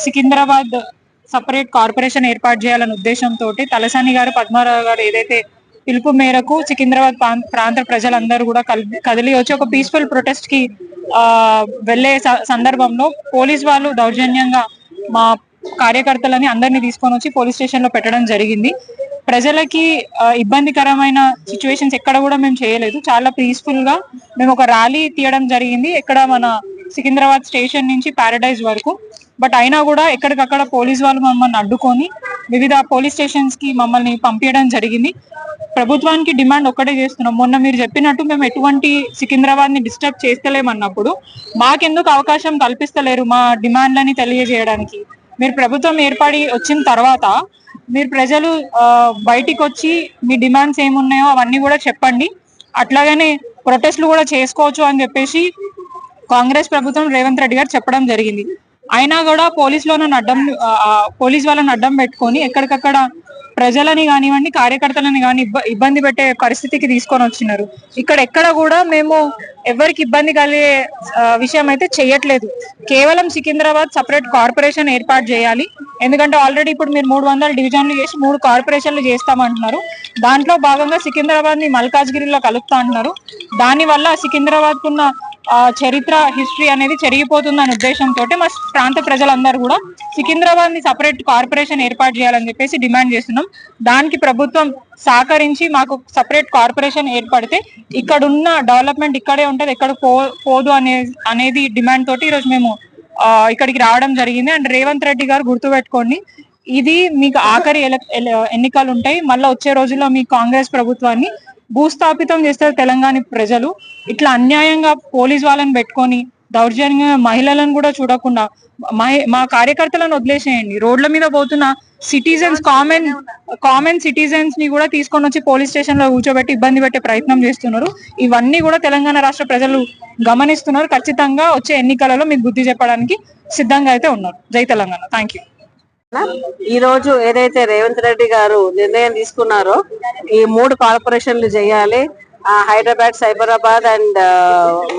Secunderabad separate corporation ఏర్పాటు చేయాలనే ఉద్దేశంతో తలసాని గారు పద్మారావు గారు ఏదైతే పిలుపు మేరకు సికింద్రాబాద్ ప్రాంత ప్రజలందరూ కూడా కదిలి వచ్చి ఒక పీస్ఫుల్ ప్రొటెస్ట్ కి వెళ్లే సందర్భంలో పోలీస్ వాళ్ళు దౌర్జన్యంగా మా కార్యకర్తలని అందరినీ తీసుకొని వచ్చి పోలీస్ స్టేషన్ లో పెట్టడం జరిగింది. ప్రజలకి ఇబ్బందికరమైన సిచ్యువేషన్స్ ఎక్కడ కూడా మేము చేయలేదు. చాలా పీస్ఫుల్ గా మేము ఒక ర్యాలీ తీయడం జరిగింది ఎక్కడ మన సికింద్రాబాద్ స్టేషన్ నుంచి పారడైజ్ వరకు. బట్ అయినా కూడా ఎక్కడికక్కడ పోలీస్ వాళ్ళు మమ్మల్ని అడ్డుకొని వివిధ పోలీస్ స్టేషన్స్ కి మమ్మల్ని పంపించడం జరిగింది. ప్రభుత్వానికి డిమాండ్ ఒక్కటే చేస్తున్నాం. మొన్న మీరు చెప్పినట్టు మేము ఎటువంటి సికింద్రాబాద్ ని డిస్టర్బ్ చేస్తలేమన్నప్పుడు మాకెందుకు అవకాశం కల్పిస్తలేరు మా డిమాండ్లని తెలియజేయడానికి? మీరు ప్రభుత్వం ఏర్పడి వచ్చిన తర్వాత మీరు ప్రజలు బయటికి వచ్చి మీ డిమాండ్స్ ఏమున్నాయో అవన్నీ కూడా చెప్పండి, అట్లాగనే ప్రొటెస్ట్లు కూడా చేసుకోవచ్చు అని చెప్పేసి కాంగ్రెస్ ప్రభుత్వం రేవంత్ రెడ్డి గారు చెప్పడం జరిగింది. అయినా కూడా పోలీస్ వాళ్ళని అడ్డం పెట్టుకొని ఎక్కడికక్కడ ప్రజలని కానివ్వండి కార్యకర్తలని కానీ ఇబ్బంది పెట్టే పరిస్థితికి తీసుకొని వచ్చినారు. ఇక్కడ ఎక్కడ కూడా మేము ఎవరికి ఇబ్బంది కలిగే విషయం అయితే చెయ్యట్లేదు. కేవలం సికింద్రాబాద్ సపరేట్ కార్పొరేషన్ ఏర్పాటు చేయాలి. ఎందుకంటే ఆల్రెడీ ఇప్పుడు మీరు 300 డివిజన్లు చేసి 3 కార్పొరేషన్లు చేస్తామంటున్నారు. దాంట్లో భాగంగా సికింద్రాబాద్ ని మల్కాజ్గిరిలో కలుపుతా అంటున్నారు. దాని వల్ల సికింద్రాబాద్ కున్న చరిత్ర హిస్టరీ అనేది చెరిగిపోతుందనే ఉద్దేశంతో మా ప్రాంత ప్రజలందరూ కూడా సికింద్రాబాద్ ని సపరేట్ కార్పొరేషన్ ఏర్పాటు చేయాలని చెప్పేసి డిమాండ్ చేస్తున్నాం. దానికి ప్రభుత్వం సహకరించి మాకు సపరేట్ కార్పొరేషన్ ఏర్పడితే ఇక్కడున్న డెవలప్మెంట్ ఇక్కడే ఉంటది, ఎక్కడ పోదు అనేది డిమాండ్ తోటి ఈరోజు మేము ఇక్కడికి రావడం జరిగింది. అండ్ రేవంత్ రెడ్డి గారు గుర్తుపెట్టుకోండి, ఇది మీకు ఆఖరి ఎన్నికలు ఉంటాయి. మళ్ళీ వచ్చే రోజుల్లో మీ కాంగ్రెస్ ప్రభుత్వాన్ని భూస్థాపితం చేస్తారు తెలంగాణ ప్రజలు. ఇట్లా అన్యాయంగా పోలీస్ వాళ్ళని పెట్టుకొని దౌర్జన్యంగా మహిళలను కూడా చూడకుండా మా కార్యకర్తలను వదిలేసేయండి. రోడ్ల మీద పోతున్న సిటిజన్స్ కామన్ సిటిజన్స్ ని కూడా తీసుకొని వచ్చి పోలీస్ స్టేషన్ లో కూర్చోబెట్టి ఇబ్బంది పెట్టే ప్రయత్నం చేస్తున్నారు. ఇవన్నీ కూడా తెలంగాణ రాష్ట్ర ప్రజలు గమనిస్తున్నారు. ఖచ్చితంగా వచ్చే ఎన్నికలలో మీకు బుద్ధి చెప్పడానికి సిద్ధంగా అయితే ఉన్నారు. జై తెలంగాణ. Thank you. ఈ రోజు ఏదైతే రేవంత్ రెడ్డి గారు నిర్ణయం తీసుకున్నారో ఈ 3 కార్పొరేషన్లు చేయాలి, హైదరాబాద్, సైబరాబాద్ అండ్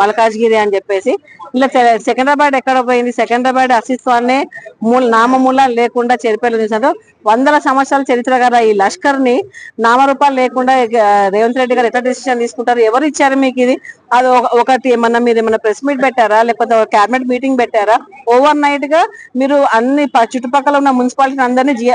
మల్కాజ్గిరి అని చెప్పేసి. ఇలా సికింద్రాబాద్ ఎక్కడ పోయింది? సికింద్రాబాద్ అస్తిత్వాన్ని నామమూల లేకుండా చెరిపేలు వందల సంవత్సరాల చరిత్ర కదా ఈ లష్కర్ ని నామరూపాలు లేకుండా రేవంత్ రెడ్డి గారు ఎట్లా డిసిషన్ తీసుకుంటారు? ఎవరు ఇచ్చారు మీకు ఇది? అది ఒకటి ఏమన్నా మీరు ఏమన్నా ప్రెస్ మీట్ పెట్టారా, లేకపోతే క్యాబినెట్ మీటింగ్ పెట్టారా? ఓవర్ నైట్ గా మీరు అన్ని చుట్టుపక్కల ఉన్న మున్సిపాలిటీ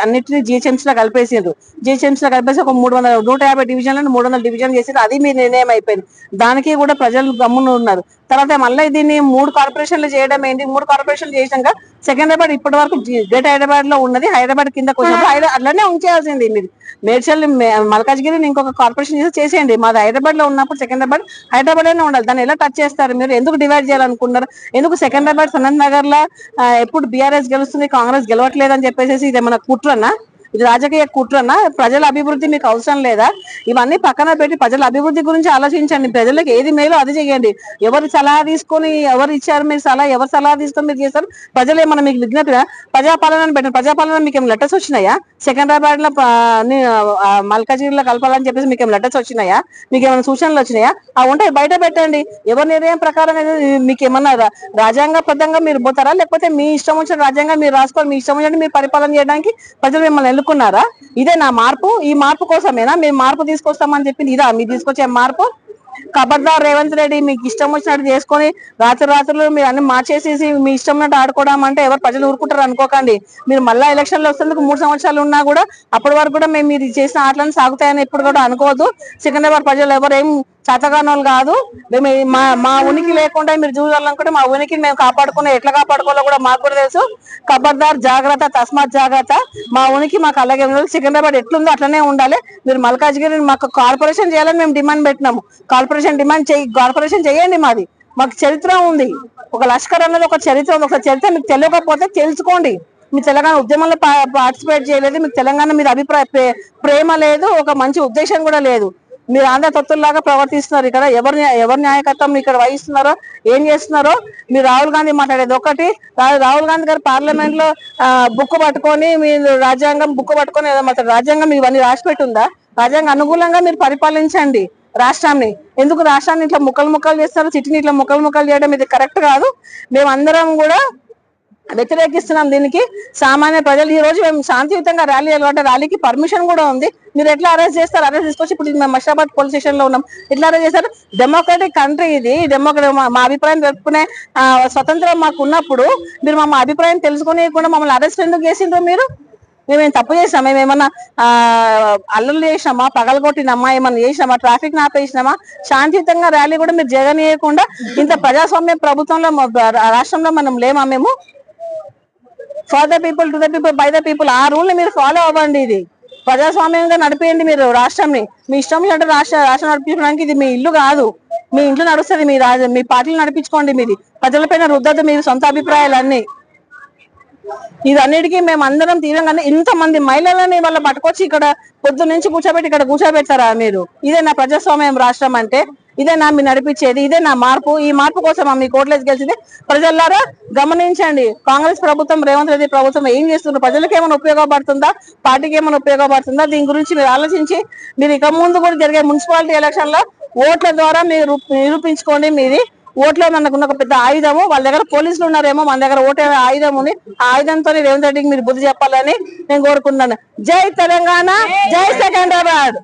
అన్నిటిని జిహెచ్ఎంసీ లో కలిపేసారు. జిహెచ్ఎంసీ లో కలిపేసి ఒక 150 డివిజన్లను 300 డివిజన్ చేసి అది మీ నిర్ణయం అయిపోయింది. దానికి కూడా ప్రజలు గమ్మున ఉన్నారు. తర్వాత మళ్ళీ దీన్ని 3 కార్పొరేషన్లు చేయడం ఏంటి? 3 కార్పొరేషన్లు చేసినాక సికింద్రాబాద్ ఇప్పటి వరకు గ్రేట్ హైదరాబాద్ లో ఉన్నది, హైదరాబాద్ కిందకు వచ్చినప్పుడు అట్లనే ఉంచేయాల్సింది. మీరు మేడ్చల్ మల్కాజ్గిరిని ఇంకొక కార్పొరేషన్ చేసేయండి. మాది హైదరాబాద్ లో ఉన్నప్పుడు సికింద్రాబాద్ హైదరాబాద్ లోనే ఉండాలి. దాన్ని ఎలా టచ్ చేస్తారు మీరు? ఎందుకు డివైడ్ చేయాలనుకున్నారు? ఎందుకు సికింద్రాబాద్ సనత్ నగర్ లో ఎప్పుడు బీఆర్ఎస్ గెలుస్తుంది, కాంగ్రెస్ గెలవట్లేదు అని చెప్పేసి ఇది ఏమన్నా కుట్రనా? ఇది రాజకీయ కుట్రనా? ప్రజల అభివృద్ధి మీకు అవసరం లేదా? ఇవన్నీ పక్కన పెట్టి ప్రజల అభివృద్ధి గురించి ఆలోచించండి. ప్రజలకు ఏది మేలో అది చేయండి. ఎవరు సలహా తీసుకొని ఎవరు ఇచ్చారు మీరు సలహా? ఎవరు సలహా తీసుకొని మీరు చేస్తారు? ప్రజలు ఏమన్నా మీకు విజ్ఞప్తి ప్రజాపాలన పెట్టండి. ప్రజాపాలన మీకు ఏమైనా లెటర్స్ వచ్చినాయా? సికింద్రాబాద్ లో మల్కాజ్గిరిలో కలపాలని చెప్పేసి మీకు ఏమైనా లెటర్స్ వచ్చినాయా? మీకు ఏమైనా సూచనలు వచ్చినాయా? అవి ఉంటాయి, బయట పెట్టండి. ఎవరి నిర్ణయం ప్రకారం మీకు ఏమన్నా రాజ్యాంగబద్ధంగా మీరు పోతారా, లేకపోతే మీ ఇష్టం వచ్చిన రాజ్యాంగం మీరు రాసుకోవాలి, మీ ఇష్టం వచ్చినట్టు మీరు పరిపాలన చేయడానికి ప్రజలు మిమ్మల్ని ఎన్నుకున్నారా? ఇదే నా మార్పు? ఈ మార్పు కోసమేనా మేము మార్పు తీసుకొస్తామని చెప్పింది? ఇదా మీరు తీసుకొచ్చే మార్పు? ఖబర్దార్ రేవంత్ రెడ్డి, మీకు ఇష్టం వచ్చినట్టు చేసుకొని రాత్రులు మీరు అన్ని మార్చేసేసి మీ ఇష్టం ఉన్నట్టు ఆడుకోవడం అంటే ఎవరు ప్రజలు ఊరుకుంటారు అనుకోకండి. మీరు మళ్ళా ఎలక్షన్లు వస్తేందుకు 3 సంవత్సరాలు ఉన్నా కూడా అప్పటి వరకు కూడా మేము మీరు చేసిన ఆటలను సాగుతాయని ఎప్పుడు కూడా అనుకోవద్దు. సికింద్రాబాద్ ప్రజలు ఎవరు ఏం చేతగానోళ్ళు కాదు. మేము మా ఉనికి లేకుండా మీరు చూడాలనుకుంటే మా ఉనికిని మేము ఎట్లా కాపాడుకోవాలో కూడా మాకు కూడా తెలుసు. ఖబర్దార్, జాగ్రత్త, తస్మాత్ జాగ్రత్త. మా ఉనికి మాకు అలాగే ఉండాలి. సికింద్రాబాద్ ఎట్లుందో అట్లనే ఉండాలి. మీరు మల్కాజ్గిరి మాకు కార్పొరేషన్ చేయాలని మేము డిమాండ్ పెట్టినాము. కార్పొరేషన్ చేయండి. మాకు చరిత్ర ఉంది. ఒక లష్కర్ అన్నది ఒక చరిత్ర ఉంది. ఒక చరిత్ర మీకు తెలియకపోతే తెలుసుకోండి. మీ తెలంగాణ ఉద్యమంలో పార్టిసిపేట్ చేయలేదు, మీకు తెలంగాణ మీద అభిప్రాయ ప్రేమ లేదు, ఒక మంచి ఉద్దేశం కూడా లేదు. మీరు ఆంధ్ర తొత్తుల్లాగా ప్రవర్తిస్తున్నారు. ఇక్కడ ఎవరి న్యాయకత్వం ఇక్కడ వహిస్తున్నారో ఏం చేస్తున్నారో మీరు రాహుల్ గాంధీ మాట్లాడేది ఒకటి. రాహుల్ గాంధీ గారు పార్లమెంట్ లో బుక్ పట్టుకొని మీరు రాజ్యాంగం బుక్ పట్టుకొని రాజ్యాంగం ఇవన్నీ రాసిపెట్టుందా? రాజ్యాంగ అనుకూలంగా మీరు పరిపాలించండి రాష్ట్రాన్ని. ఎందుకు రాష్ట్రాన్ని ఇట్లా ముక్కలు చేస్తారు? సిటీని ఇట్లా ముక్కలు చేయడం ఇది కరెక్ట్ కాదు. మేమందరం కూడా వ్యతిరేకిస్తున్నాం దీనికి. సామాన్య ప్రజలు ఈ రోజు మేము శాంతియుతంగా ర్యాలీ వెళ్ళాలంటే ర్యాలీకి పర్మిషన్ కూడా ఉంది. మీరు ఎట్లా అరెస్ట్ చేస్తారు? అరెస్ట్ తీసుకొచ్చి ఇప్పుడు మేము మషాబాద్ పోలీస్ స్టేషన్ లో ఉన్నాం. ఎట్లా అరెస్ట్ చేస్తారు? డెమోక్రటిక్ కంట్రీ ఇది. మా అభిప్రాయం చెప్పుకునే స్వతంత్రం మాకు ఉన్నప్పుడు మీరు మా అభిప్రాయం తెలుసుకుని కూడా మమ్మల్ని అరెస్ట్ ఎందుకు చేసిండ్రు? మీరు మేమేం తప్పు చేసినామా? మేమేమన్నా అల్లర్లు చేసినామా? పగలగొట్టినామా? ఏమన్నా చేసినామా? ట్రాఫిక్ ఆపేసినామా? శాంతియుతంగా ర్యాలీ కూడా మీరు జరగనీయకుండా ఇంత ప్రజాస్వామ్య ప్రభుత్వంలో రాష్ట్రంలో మనం లేమా? మేము for the people, to the people, by the people, ఆ రూల్ ని మీరు ఫాలో అవ్వండి. ఇది ప్రజాస్వామ్యంగా నడిపేయండి మీరు రాష్ట్రంని. మీ ఇష్టం అంటే రాష్ట్రం నడిపించడానికి ఇది మీ ఇల్లు కాదు. మీ ఇంట్లో నడుస్తుంది, మీ పార్టీలు నడిపించుకోండి. మీది ప్రజలపైన రుద్దదు మీరు సొంత అభిప్రాయాలన్నీ. ఇదన్నిటికీ మేము అందరం తీవ్రంగానే ఇంతమంది మహిళలని వాళ్ళ పట్టుకొచ్చి ఇక్కడ పొద్దు నుంచి కూర్చోబెట్టి ఇక్కడ కూర్చోబెడతారా మీరు? ఇదే నా ప్రజాస్వామ్యం రాష్ట్రం అంటే? ఇదే నా మీరు నడిపించేది? ఇదే నా మార్పు? ఈ మార్పు కోసం మీ కోట్లేసి గెలిచింది. ప్రజలారా గమనించండి, కాంగ్రెస్ ప్రభుత్వం, రేవంత్ రెడ్డి ప్రభుత్వం ఏం చేస్తున్నారు? ప్రజలకు ఏమైనా ఉపయోగపడుతుందా? పార్టీకి ఏమైనా ఉపయోగపడుతుందా? దీని గురించి మీరు ఆలోచించి మీరు ఇక ముందు కూడా జరిగే మున్సిపాలిటీ ఎలక్షన్ లో ఓట్ల ద్వారా మీరు నిరూపించుకోండి. మీది ఓట్లో మనకున్న ఒక పెద్ద ఆయుధము. వాళ్ళ దగ్గర పోలీసులు ఉన్నారేమో, మన దగ్గర ఓటే ఆయుధం ఉంది. ఆ ఆయుధంతో రేవంత్ రెడ్డికి మీరు బుద్ధి చెప్పాలని నేను కోరుకుంటున్నాను. జై తెలంగాణ, జై సికింద్రాబాద్.